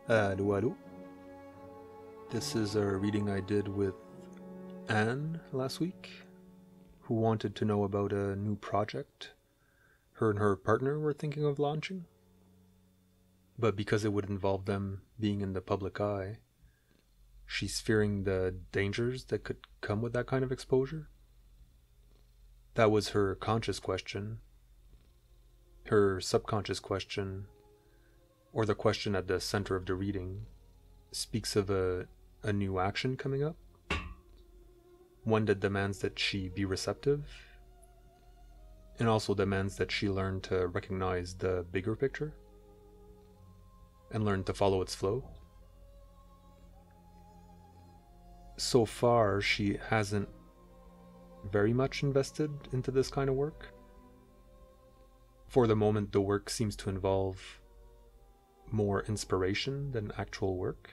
Hello, hello. This is a reading I did with Anne last week, who wanted to know about a new project her and her partner were thinking of launching. But because it would involve them being in the public eye, she's fearing the dangers that could come with that kind of exposure. That was her conscious question. Her subconscious question, or the question at the center of the reading, speaks of a new action coming up. One that demands that she be receptive, and also demands that she learn to recognize the bigger picture and learn to follow its flow. So far, she hasn't very much invested into this kind of work. For the moment, the work seems to involve more inspiration than actual work.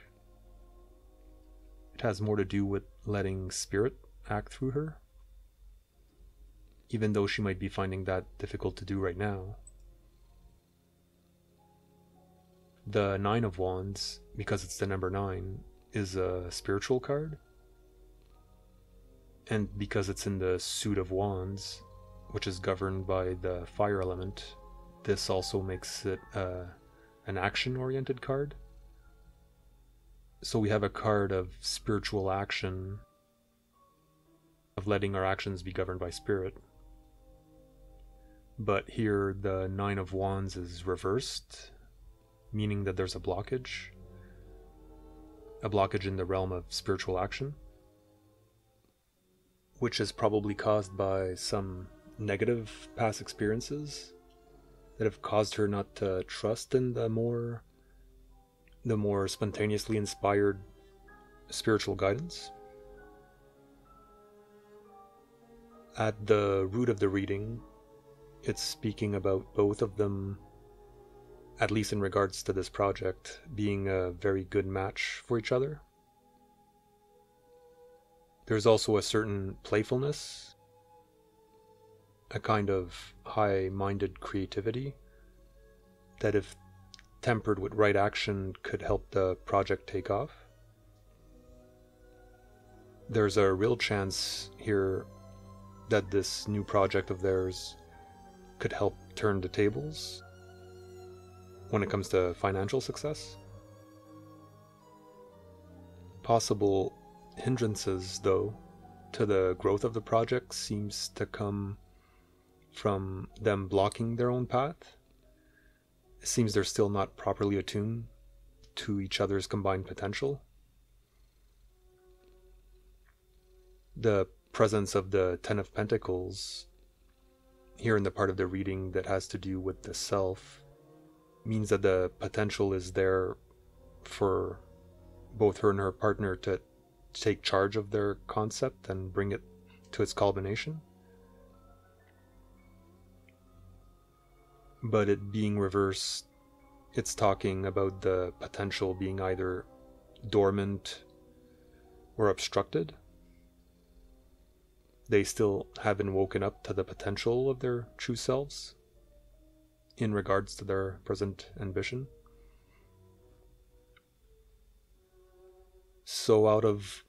It has more to do with letting spirit act through her, even though she might be finding that difficult to do right now. The Nine of Wands, because it's the number 9, is a spiritual card. And because it's in the suit of wands, which is governed by the fire element, this also makes it an action-oriented card. So we have a card of spiritual action, of letting our actions be governed by spirit. But here the Nine of Wands is reversed, meaning that there's a blockage in the realm of spiritual action, which is probably caused by some negative past experiences that have caused her not to trust in the more spontaneously inspired spiritual guidance. At the root of the reading, it's speaking about both of them, at least in regards to this project, being a very good match for each other. There's also a certain playfulness, a kind of high-minded creativity that, if tempered with right action, could help the project take off. There's a real chance here that this new project of theirs could help turn the tables when it comes to financial success. Possible hindrances, though, to the growth of the project seems to come from them blocking their own path. It seems they're still not properly attuned to each other's combined potential. The presence of the Ten of Pentacles here in the part of the reading that has to do with the self means that the potential is there for both her and her partner to take charge of their concept and bring it to its culmination. But it being reversed, it's talking about the potential being either dormant or obstructed. They still haven't woken up to the potential of their true selves in regards to their present ambition. So out of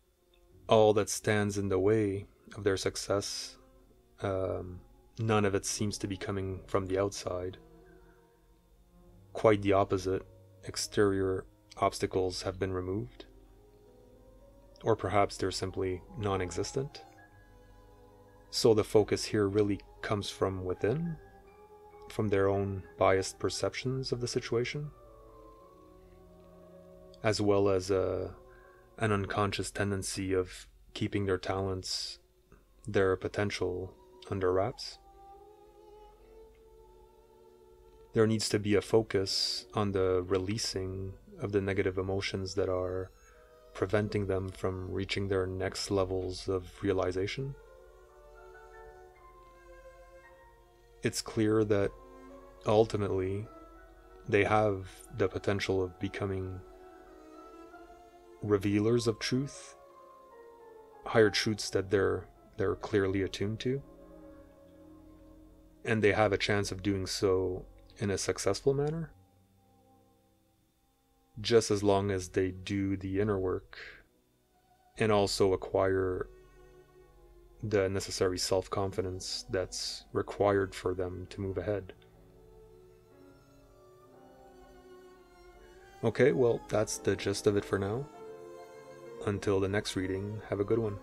all that stands in the way of their success, none of it seems to be coming from the outside. Quite the opposite. Exterior obstacles have been removed. Or perhaps they're simply non-existent. So the focus here really comes from within, from their own biased perceptions of the situation, as well as an unconscious tendency of keeping their talents, their potential, under wraps. There needs to be a focus on the releasing of the negative emotions that are preventing them from reaching their next levels of realization. It's clear that ultimately they have the potential of becoming revealers of truth, higher truths that they're clearly attuned to, and they have a chance of doing so in a successful manner. just as long as they do the inner work and also acquire the necessary self-confidence that's required for them to move ahead. Okay, well, that's the gist of it for now. Until the next reading, have a good one.